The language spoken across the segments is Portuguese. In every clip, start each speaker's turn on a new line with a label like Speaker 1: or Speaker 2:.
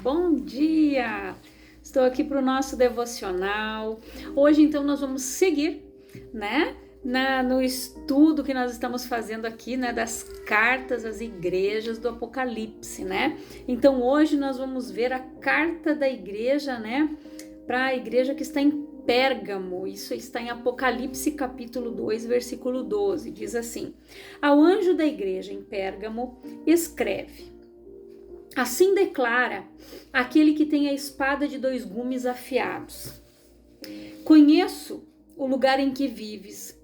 Speaker 1: Bom dia! Estou aqui para o nosso devocional. Hoje, então, nós vamos seguir, né? No estudo que nós estamos fazendo aqui, né? Das cartas às igrejas do Apocalipse, né? Então, hoje nós vamos ver a carta da igreja, né? Para a igreja que está em Pérgamo. Isso está em Apocalipse capítulo 2, versículo 12. Diz assim: Ao anjo da igreja em Pérgamo, escreve: Assim declara aquele que tem a espada de dois gumes afiados. Conheço o lugar em que vives,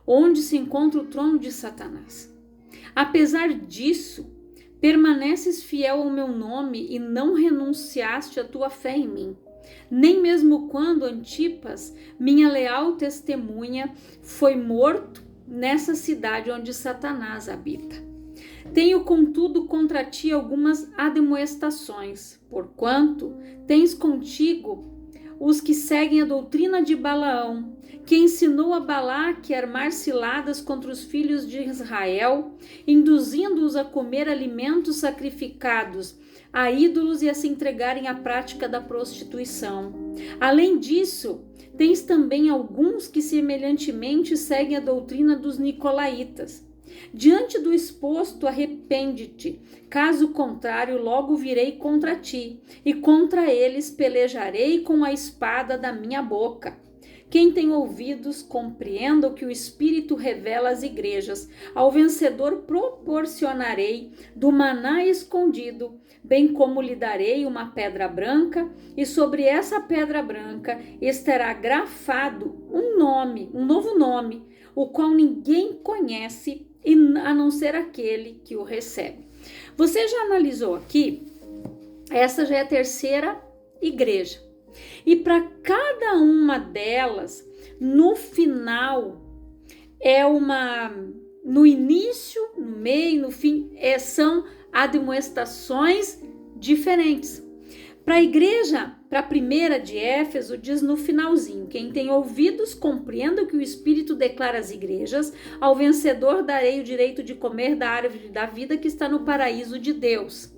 Speaker 1: onde se encontra o trono de Satanás. Apesar disso, permaneces fiel ao meu nome e não renunciaste à tua fé em mim. Nem mesmo quando Antipas, minha leal testemunha, foi morto nessa cidade onde Satanás habita. Tenho, contudo, contra ti algumas admoestações, porquanto tens contigo os que seguem a doutrina de Balaão, que ensinou a Balaque a armar ciladas contra os filhos de Israel, induzindo-os a comer alimentos sacrificados a ídolos e a se entregarem à prática da prostituição. Além disso, tens também alguns que semelhantemente seguem a doutrina dos nicolaítas. Diante do exposto, arrepende-te, caso contrário, logo virei contra ti, e contra eles pelejarei com a espada da minha boca. Quem tem ouvidos, compreenda o que o Espírito revela às igrejas. Ao vencedor proporcionarei do maná escondido, bem como lhe darei uma pedra branca, e sobre essa pedra branca estará grafado um novo nome, o qual ninguém conhece, a não ser aquele que o recebe. Você já analisou aqui? Essa já é a terceira igreja. E para cada uma delas, no final, no início, no meio, no fim, são admoestações diferentes. Para a igreja, para a primeira de Éfeso, diz no finalzinho: quem tem ouvidos, compreenda o que o Espírito declara às igrejas. Ao vencedor darei o direito de comer da árvore da vida que está no paraíso de Deus.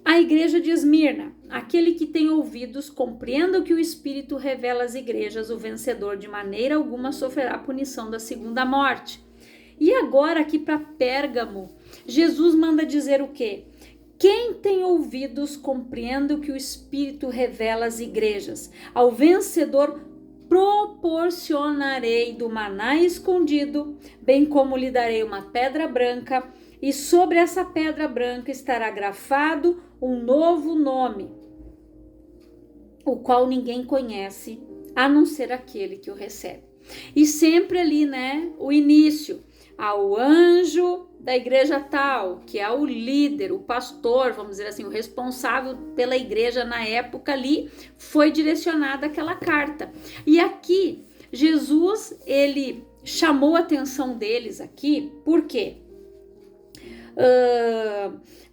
Speaker 1: A igreja de Esmirna: aquele que tem ouvidos, compreenda o que o Espírito revela às igrejas. O vencedor de maneira alguma sofrerá a punição da segunda morte. E agora aqui para Pérgamo, Jesus manda dizer o quê? Quem tem ouvidos, compreenda o que o Espírito revela às igrejas. Ao vencedor proporcionarei do maná escondido, bem como lhe darei uma pedra branca, e sobre essa pedra branca estará grafado um novo nome, o qual ninguém conhece, a não ser aquele que o recebe. E sempre ali, né, o início, ao anjo da igreja tal, que é o líder, o pastor, vamos dizer assim, o responsável pela igreja na época ali, foi direcionada aquela carta. E aqui, Jesus, ele chamou a atenção deles aqui, por quê?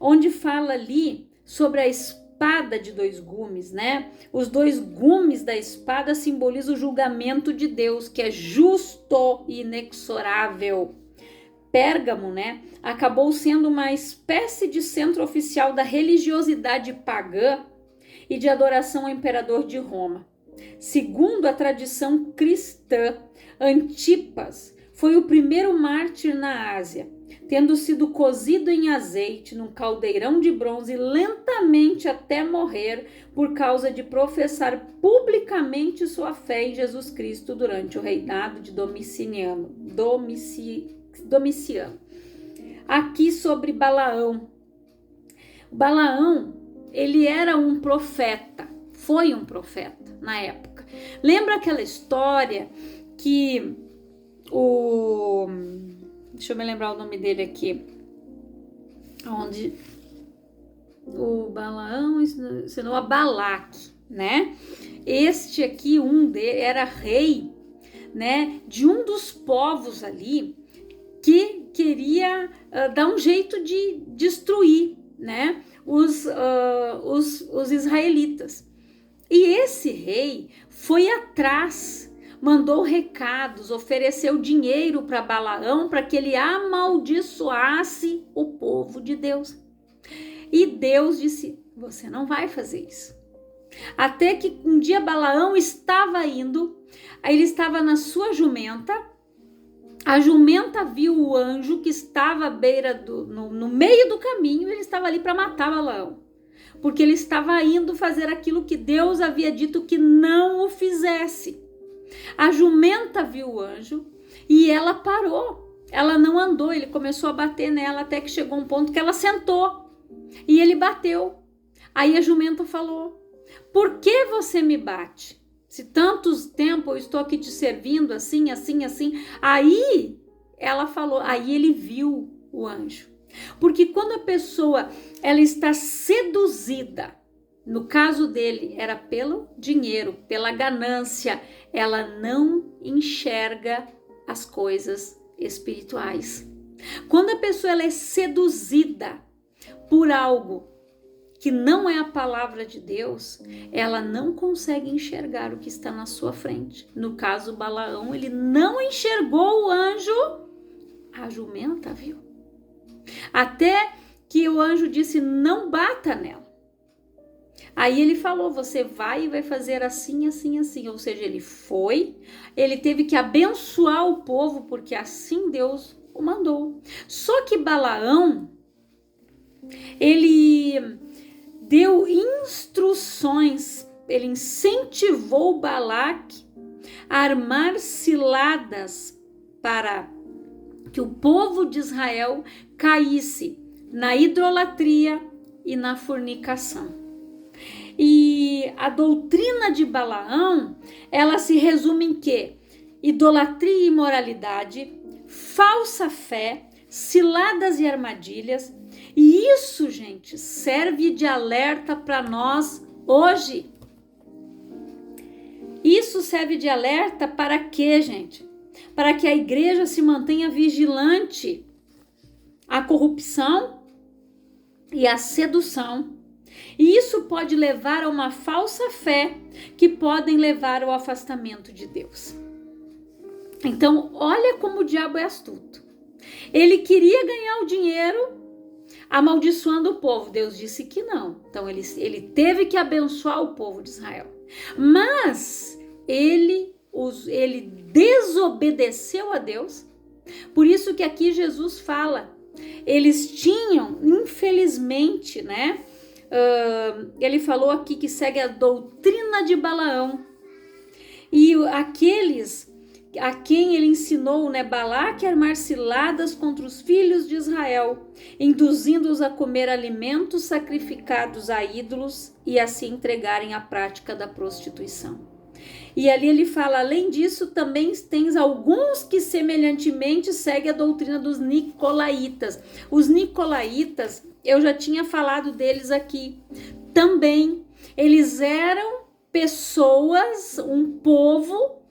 Speaker 1: Onde fala ali sobre a espada de dois gumes, né? Os dois gumes da espada simbolizam o julgamento de Deus, que é justo e inexorável. Pérgamo, né, acabou sendo uma espécie de centro oficial da religiosidade pagã e de adoração ao imperador de Roma. Segundo a tradição cristã, Antipas foi o primeiro mártir na Ásia, tendo sido cozido em azeite num caldeirão de bronze lentamente até morrer por causa de professar publicamente sua fé em Jesus Cristo durante o reinado de Domiciano. Aqui sobre Balaão. Balaão, ele era um profeta, foi um profeta na época. Lembra aquela história que deixa eu me lembrar o nome dele aqui, onde o Balaão ensinou a Balaque, né? Este aqui, era rei, né, de um dos povos ali que queria dar um jeito de destruir, né, os israelitas. E esse rei foi atrás, mandou recados, ofereceu dinheiro para Balaão para que ele amaldiçoasse o povo de Deus. E Deus disse: você não vai fazer isso. Até que um dia Balaão estava indo, aí ele estava na sua jumenta, a jumenta viu o anjo que estava à beira no meio do caminho, ele estava ali para matar Balaão, porque ele estava indo fazer aquilo que Deus havia dito que não o fizesse. A jumenta viu o anjo e ela parou, ela não andou, ele começou a bater nela até que chegou um ponto que ela sentou e ele bateu. Aí a jumenta falou: por que você me bate? Se tantos tempos eu estou aqui te servindo assim, assim, assim. Aí ela falou, aí ele viu o anjo. Porque quando a pessoa ela está seduzida, no caso dele era pelo dinheiro, pela ganância, ela não enxerga as coisas espirituais. Quando a pessoa ela é seduzida por algo que não é a palavra de Deus, ela não consegue enxergar o que está na sua frente. No caso, Balaão, ele não enxergou o anjo, a jumenta viu. Até que o anjo disse, não bata nela. Aí ele falou, você vai e vai fazer assim, assim, assim. Ou seja, ele foi, ele teve que abençoar o povo, porque assim Deus o mandou. Só que Balaão, ele deu instruções, ele incentivou Balaque a armar ciladas para que o povo de Israel caísse na idolatria e na fornicação. E a doutrina de Balaão, ela se resume em quê? Idolatria e imoralidade, falsa fé, ciladas e armadilhas. E isso, gente, serve de alerta para nós hoje. Isso serve de alerta para quê, gente? Para que a igreja se mantenha vigilante à corrupção e à sedução. E isso pode levar a uma falsa fé, que podem levar ao afastamento de Deus. Então, olha como o diabo é astuto. Ele queria ganhar o dinheiro amaldiçoando o povo. Deus disse que não. Então, ele teve que abençoar o povo de Israel. Mas ele desobedeceu a Deus. Por isso que aqui Jesus fala, eles tinham, infelizmente, né? Ele falou aqui que segue a doutrina de Balaão. E aqueles a quem ele ensinou, né, Balaque a armar ciladas contra os filhos de Israel, induzindo-os a comer alimentos sacrificados a ídolos e a se entregarem à prática da prostituição. E ali ele fala, além disso, também tens alguns que semelhantemente seguem a doutrina dos nicolaítas. Os nicolaítas, eu já tinha falado deles aqui. Também, eles eram pessoas, um povo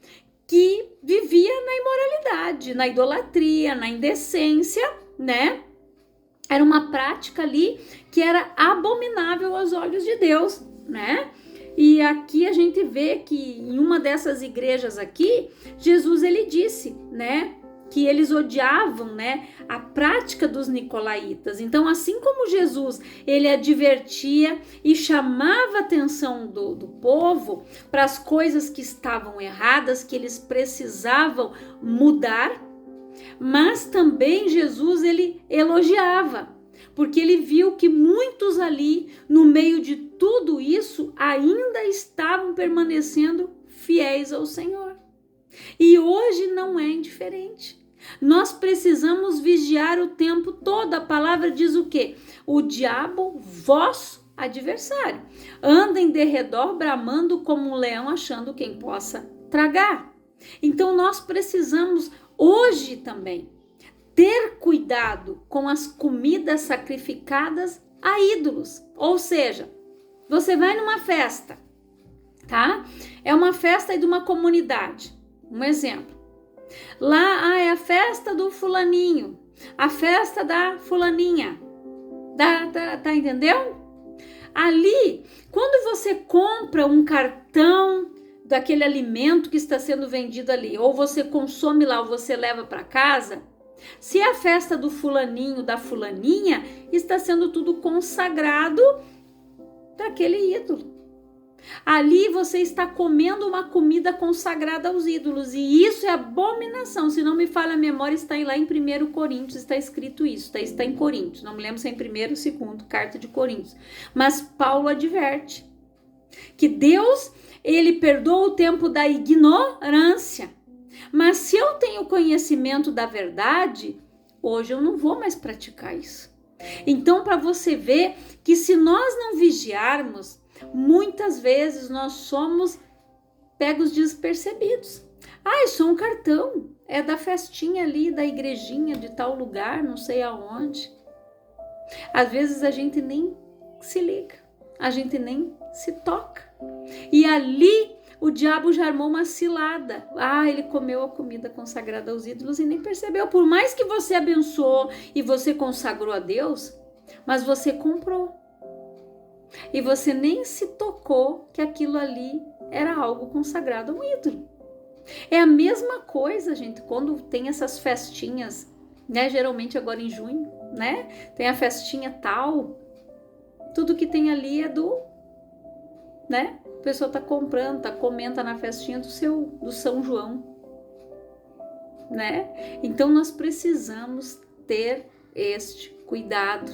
Speaker 1: que vivia na imoralidade, na idolatria, na indecência, né? Era uma prática ali que era abominável aos olhos de Deus, né? E aqui a gente vê que em uma dessas igrejas aqui, Jesus ele disse, né, que eles odiavam, né, a prática dos nicolaítas. Então, assim como Jesus, ele advertia e chamava a atenção do povo para as coisas que estavam erradas, que eles precisavam mudar, mas também Jesus, ele elogiava, porque ele viu que muitos ali, no meio de tudo isso, ainda estavam permanecendo fiéis ao Senhor. E hoje não é indiferente. Nós precisamos vigiar o tempo todo. A palavra diz o quê? O diabo, vosso adversário, anda em derredor bramando como um leão, achando quem possa tragar. Então nós precisamos hoje também ter cuidado com as comidas sacrificadas a ídolos. Ou seja, você vai numa festa, tá? É uma festa de uma comunidade. Um exemplo. Lá, é a festa do fulaninho, a festa da fulaninha. Tá entendeu? Ali, quando você compra um cartão daquele alimento que está sendo vendido ali, ou você consome lá, ou você leva para casa, se é a festa do fulaninho, da fulaninha, está sendo tudo consagrado para aquele ídolo. Ali você está comendo uma comida consagrada aos ídolos, e isso é abominação. Se não me falha a memória, está lá em 1 Coríntios, está escrito isso, está em Coríntios, não me lembro se é em 1º ou 2º, carta de Coríntios. Mas Paulo adverte que Deus, ele perdoa o tempo da ignorância, mas se eu tenho conhecimento da verdade, hoje eu não vou mais praticar isso. Então, para você ver que se nós não vigiarmos, muitas vezes nós somos pegos despercebidos. Isso é um cartão, é da festinha ali, da igrejinha de tal lugar, não sei aonde. Às vezes a gente nem se liga, a gente nem se toca. E ali o diabo já armou uma cilada. Ele comeu a comida consagrada aos ídolos e nem percebeu. Por mais que você abençoou e você consagrou a Deus, mas você comprou. E você nem se tocou que aquilo ali era algo consagrado a um ídolo. É a mesma coisa, gente, quando tem essas festinhas, né? Geralmente agora em junho, né? Tem a festinha tal. Tudo que tem ali é do, né? A pessoa tá comprando, tá comendo, tá na festinha do São João, né? Então nós precisamos ter este cuidado.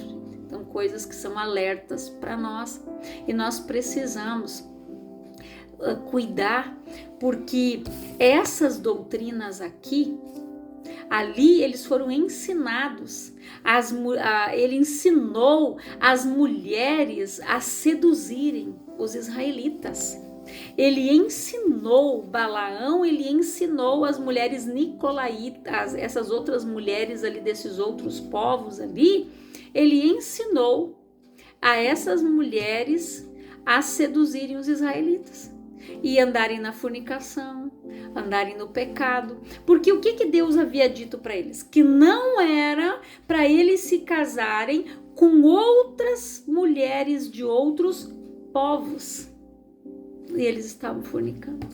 Speaker 1: Então, coisas que são alertas para nós, e nós precisamos cuidar, porque essas doutrinas aqui, ali eles foram ensinados, ele ensinou as mulheres a seduzirem os israelitas. Ele ensinou Balaão, ele ensinou as mulheres nicolaítas, essas outras mulheres ali desses outros povos ali, ele ensinou a essas mulheres a seduzirem os israelitas e andarem na fornicação, andarem no pecado. Porque o que Deus havia dito para eles? Que não era para eles se casarem com outras mulheres de outros povos. E eles estavam fornicando.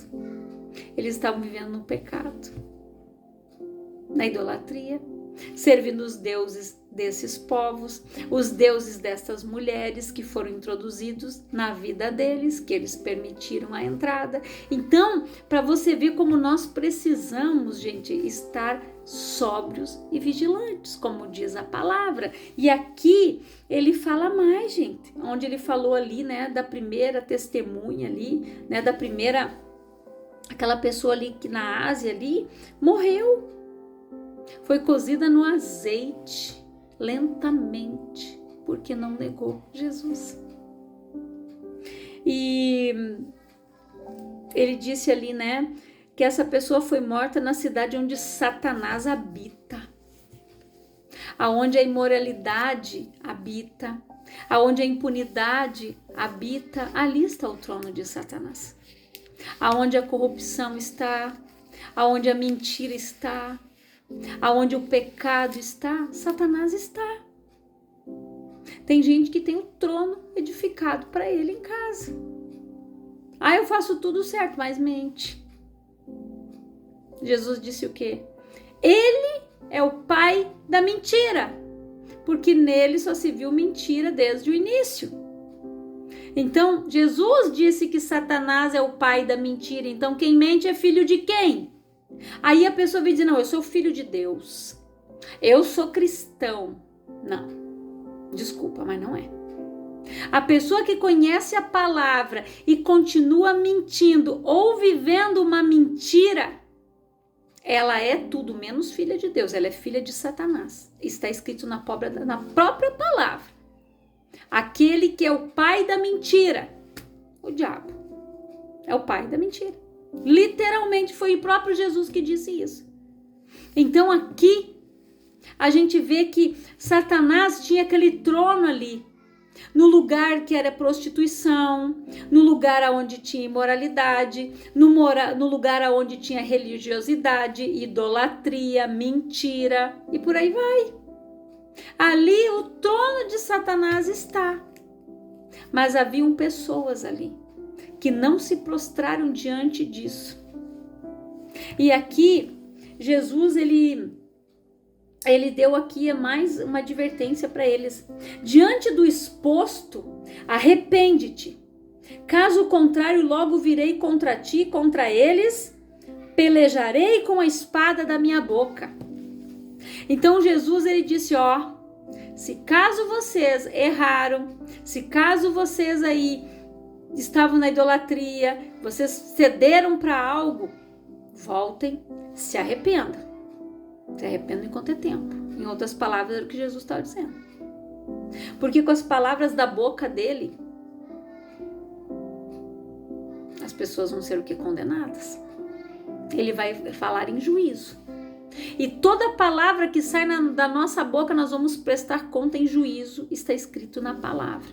Speaker 1: Eles estavam vivendo no pecado, na idolatria, servindo os deuses desses povos, os deuses dessas mulheres que foram introduzidos na vida deles, que eles permitiram a entrada. Então, para você ver como nós precisamos, gente, estar sóbrios e vigilantes, como diz a palavra. E aqui ele fala mais, gente, onde ele falou ali, né, da primeira testemunha ali, né, da primeira, aquela pessoa ali que na Ásia ali morreu, foi cozida no azeite lentamente, porque não negou Jesus. E ele disse ali, né, que essa pessoa foi morta na cidade onde Satanás habita, aonde a imoralidade habita, aonde a impunidade habita, ali está o trono de Satanás. Aonde a corrupção está, aonde a mentira está, aonde o pecado está, Satanás está. Tem gente que tem o trono edificado para ele em casa. Eu faço tudo certo, mas mente. Jesus disse o quê? Ele é o pai da mentira, porque nele só se viu mentira desde o início. Então, Jesus disse que Satanás é o pai da mentira, então quem mente é filho de quem? Aí a pessoa vem dizer, não, eu sou filho de Deus, eu sou cristão. Não, desculpa, mas não é. A pessoa que conhece a palavra e continua mentindo ou vivendo uma mentira, ela é tudo menos filha de Deus, ela é filha de Satanás. Está escrito na própria palavra. Aquele que é o pai da mentira, o diabo, é o pai da mentira. Literalmente foi o próprio Jesus que disse isso. Então aqui a gente vê que Satanás tinha aquele trono ali, no lugar que era prostituição, no lugar onde tinha imoralidade, no lugar onde tinha religiosidade, idolatria, mentira e por aí vai. Ali o trono de Satanás está. Mas haviam pessoas ali que não se prostraram diante disso. E aqui Jesus ele ele deu aqui mais uma advertência para eles. Diante do exposto, arrepende-te. Caso contrário, logo virei contra ti, contra eles, pelejarei com a espada da minha boca. Então Jesus, ele disse, se caso vocês erraram, se caso vocês aí estavam na idolatria, vocês cederam para algo, voltem, se arrependam. Se arrependam enquanto é tempo. Em outras palavras, era o que Jesus estava dizendo. Porque com as palavras da boca dele, as pessoas vão ser o que? Condenadas. Ele vai falar em juízo. E toda palavra que sai da nossa boca, nós vamos prestar conta em juízo, está escrito na palavra.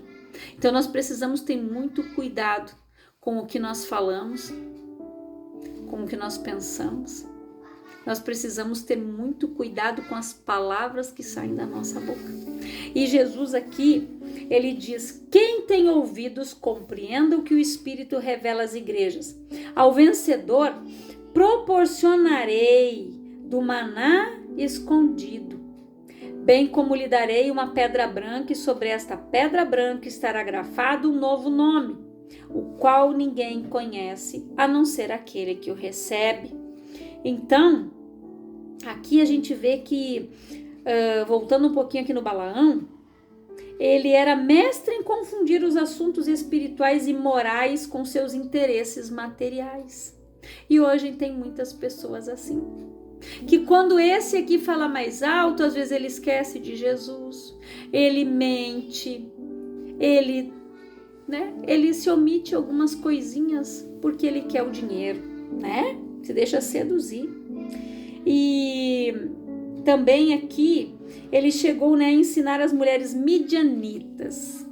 Speaker 1: Então nós precisamos ter muito cuidado com o que nós falamos, com o que nós pensamos. Nós precisamos ter muito cuidado com as palavras que saem da nossa boca. E Jesus aqui, ele diz, quem tem ouvidos, compreenda o que o Espírito revela às igrejas. Ao vencedor, proporcionarei do maná escondido, bem como lhe darei uma pedra branca, e sobre esta pedra branca estará grafado um novo nome, o qual ninguém conhece, a não ser aquele que o recebe. Então, aqui a gente vê que, voltando um pouquinho aqui no Balaão, ele era mestre em confundir os assuntos espirituais e morais com seus interesses materiais. E hoje tem muitas pessoas assim, que quando esse aqui fala mais alto, às vezes ele esquece de Jesus, ele mente, ele se omite algumas coisinhas porque ele quer o dinheiro, né? Se deixa seduzir. E também aqui ele chegou, a ensinar as mulheres midianitas,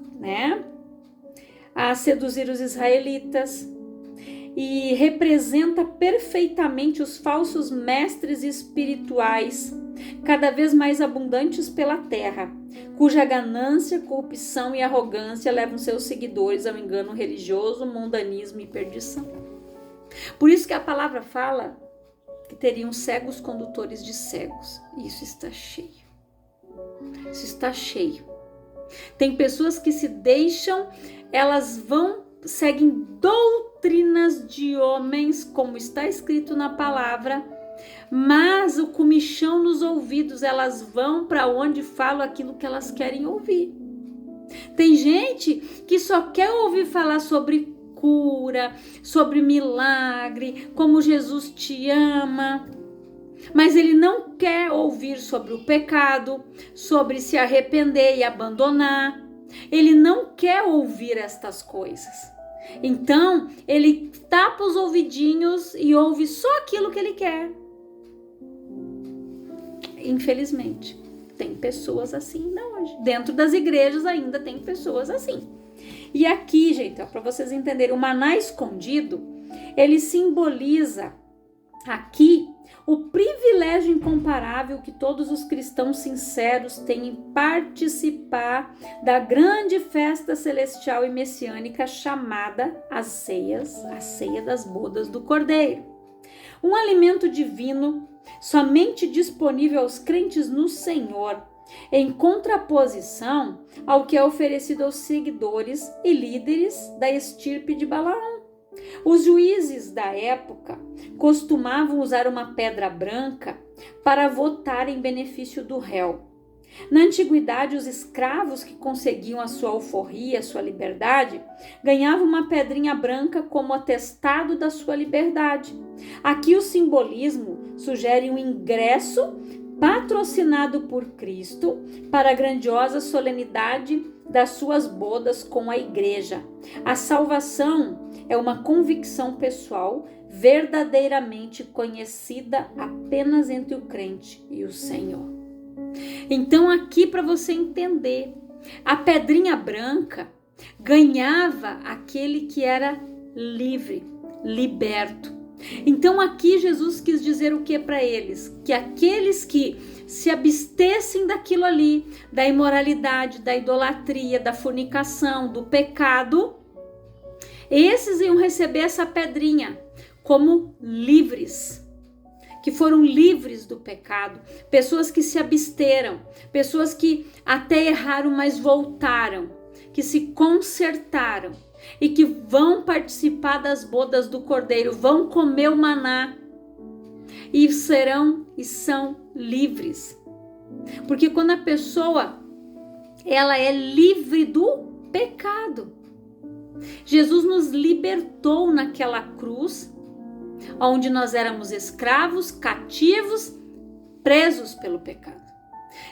Speaker 1: a seduzir os israelitas, e representa perfeitamente os falsos mestres espirituais, cada vez mais abundantes pela terra, cuja ganância, corrupção e arrogância levam seus seguidores ao engano religioso, mundanismo e perdição. Por isso que a palavra fala que teriam cegos condutores de cegos. Isso está cheio. Isso está cheio. Tem pessoas que se deixam, elas seguem doutrinas de homens, como está escrito na palavra, mas o comichão nos ouvidos, elas vão para onde falam aquilo que elas querem ouvir. Tem gente que só quer ouvir falar sobre cura, sobre milagre, como Jesus te ama, mas ele não quer ouvir sobre o pecado, sobre se arrepender e abandonar. Ele não quer ouvir estas coisas. Então, ele tapa os ouvidinhos e ouve só aquilo que ele quer. Infelizmente, tem pessoas assim ainda hoje. Dentro das igrejas ainda tem pessoas assim. E aqui, gente, para vocês entenderem, o maná escondido, ele simboliza aqui o privilégio incomparável que todos os cristãos sinceros têm em participar da grande festa celestial e messiânica chamada a ceia das bodas do Cordeiro. Um alimento divino somente disponível aos crentes no Senhor, em contraposição ao que é oferecido aos seguidores e líderes da estirpe de Balaão. Os juízes da época costumavam usar uma pedra branca para votar em benefício do réu. Na antiguidade, os escravos que conseguiam a sua alforria, a sua liberdade, ganhavam uma pedrinha branca como atestado da sua liberdade. Aqui o simbolismo sugere um ingresso patrocinado por Cristo para a grandiosa solenidade das suas bodas com a igreja. A salvação é uma convicção pessoal verdadeiramente conhecida apenas entre o crente e o Senhor. Então, aqui para você entender, a pedrinha branca ganhava aquele que era livre, liberto. Então, aqui Jesus quis dizer o que para eles? Que aqueles que se abstessem daquilo ali, da imoralidade, da idolatria, da fornicação, do pecado, esses iam receber essa pedrinha como livres. que foram livres do pecado, pessoas que se absteram, pessoas que até erraram, mas voltaram, que se consertaram e que vão participar das bodas do Cordeiro, vão comer o maná e serão e são livres. Porque quando a pessoa ela é livre do pecado, Jesus nos libertou naquela cruz, onde nós éramos escravos, cativos, presos pelo pecado.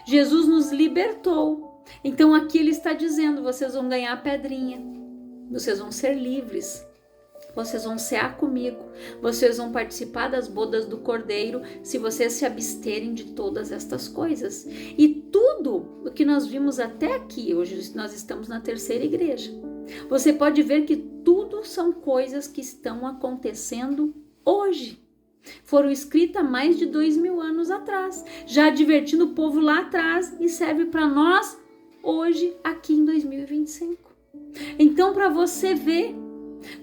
Speaker 1: Jesus nos libertou. Então aqui ele está dizendo, vocês vão ganhar a pedrinha, vocês vão ser livres, vocês vão cear comigo, vocês vão participar das bodas do Cordeiro, se vocês se absterem de todas estas coisas. E tudo o que nós vimos até aqui, hoje nós estamos na terceira igreja, você pode ver que tudo são coisas que estão acontecendo hoje. Foram escritas há mais de 2000 anos atrás, já advertindo o povo lá atrás e serve para nós hoje, aqui em 2025. Então, para você ver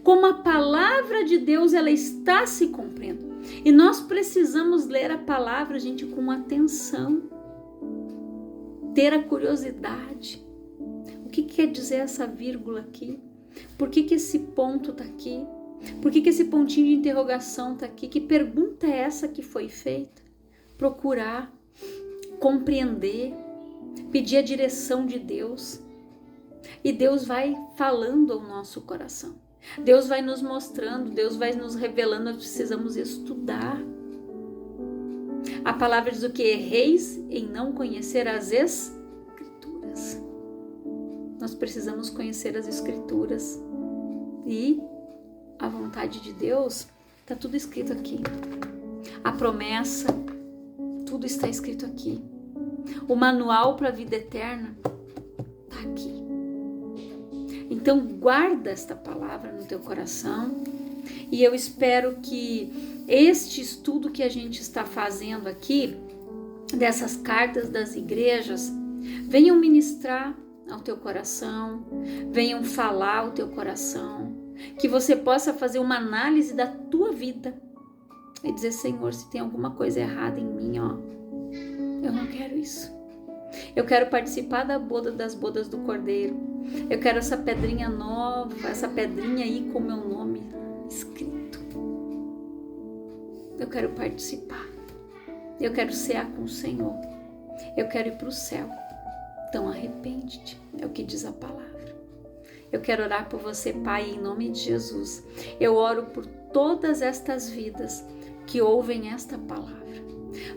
Speaker 1: como a palavra de Deus ela está se cumprindo. E nós precisamos ler a palavra, gente, com atenção, ter a curiosidade. O que quer dizer essa vírgula aqui? Por que esse ponto está aqui? Por que esse pontinho de interrogação está aqui? Que pergunta é essa que foi feita? Procurar, compreender, pedir a direção de Deus. E Deus vai falando ao nosso coração. Deus vai nos mostrando, Deus vai nos revelando, nós precisamos estudar. A palavra diz o que? Erreis em não conhecer as Escrituras. Nós precisamos conhecer as Escrituras. E a vontade de Deus, está tudo escrito aqui. A promessa, tudo está escrito aqui. O manual para a vida eterna está aqui. Então guarda esta palavra no teu coração e eu espero que este estudo que a gente está fazendo aqui, dessas cartas das igrejas, venham ministrar ao teu coração, venham falar ao teu coração, que você possa fazer uma análise da tua vida e dizer, Senhor, se tem alguma coisa errada em mim, eu não quero isso. Eu quero participar das bodas do Cordeiro. Eu quero essa pedrinha nova, essa pedrinha aí com meu nome escrito. Eu quero participar. Eu quero cear com o Senhor. Eu quero ir para o céu. Então arrepende-te, é o que diz a palavra. Eu quero orar por você, Pai, em nome de Jesus. Eu oro por todas estas vidas que ouvem esta palavra.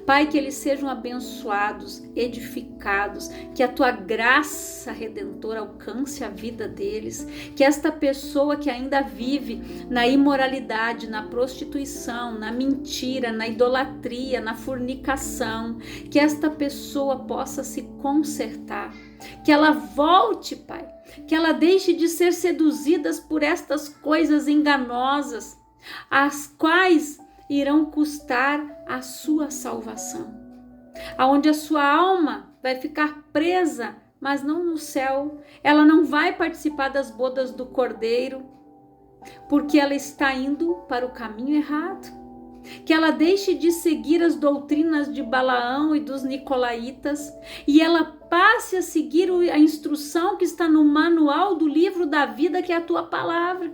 Speaker 1: Pai, que eles sejam abençoados, edificados, que a tua graça redentora alcance a vida deles, que esta pessoa que ainda vive na imoralidade, na prostituição, na mentira, na idolatria, na fornicação, que esta pessoa possa se consertar, que ela volte, Pai, que ela deixe de ser seduzidas por estas coisas enganosas, as quais irão custar a sua salvação, aonde a sua alma vai ficar presa, mas não no céu. Ela não vai participar das bodas do Cordeiro, porque ela está indo para o caminho errado. Que ela deixe de seguir as doutrinas de Balaão e dos nicolaítas e ela passe a seguir a instrução que está no manual do livro da vida, que é a tua palavra.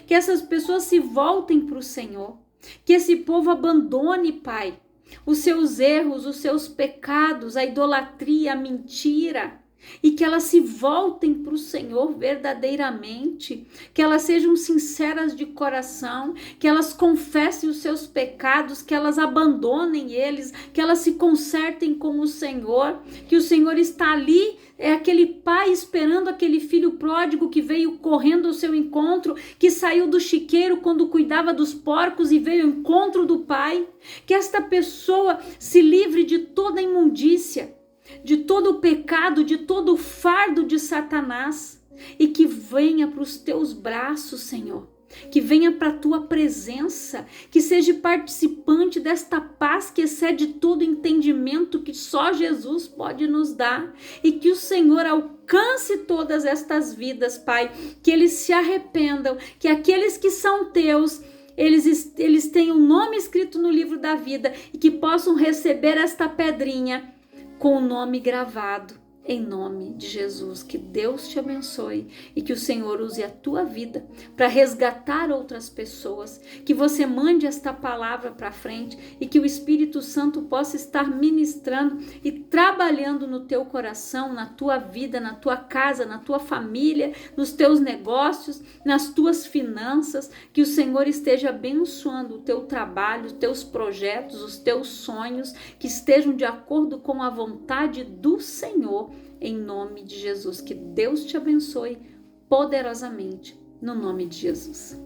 Speaker 1: Que essas pessoas se voltem para o Senhor. Que esse povo abandone, Pai, os seus erros, os seus pecados, a idolatria, a mentira, e que elas se voltem para o Senhor verdadeiramente, que elas sejam sinceras de coração, que elas confessem os seus pecados, que elas abandonem eles, que elas se consertem com o Senhor, que o Senhor está ali, é aquele pai esperando aquele filho pródigo que veio correndo ao seu encontro, que saiu do chiqueiro quando cuidava dos porcos e veio ao encontro do pai. Que esta pessoa se livre de toda imundícia, de todo o pecado, de todo o fardo de Satanás e que venha para os teus braços, Senhor. Que venha para a tua presença, que seja participante desta paz que excede todo entendimento que só Jesus pode nos dar, e que o Senhor alcance todas estas vidas, Pai, que eles se arrependam, que aqueles que são teus eles tenham um nome escrito no livro da vida e que possam receber esta pedrinha com o nome gravado. Em nome de Jesus, que Deus te abençoe e que o Senhor use a tua vida para resgatar outras pessoas, que você mande esta palavra para frente e que o Espírito Santo possa estar ministrando e trabalhando no teu coração, na tua vida, na tua casa, na tua família, nos teus negócios, nas tuas finanças, que o Senhor esteja abençoando o teu trabalho, os teus projetos, os teus sonhos, que estejam de acordo com a vontade do Senhor. Em nome de Jesus, que Deus te abençoe poderosamente, no nome de Jesus.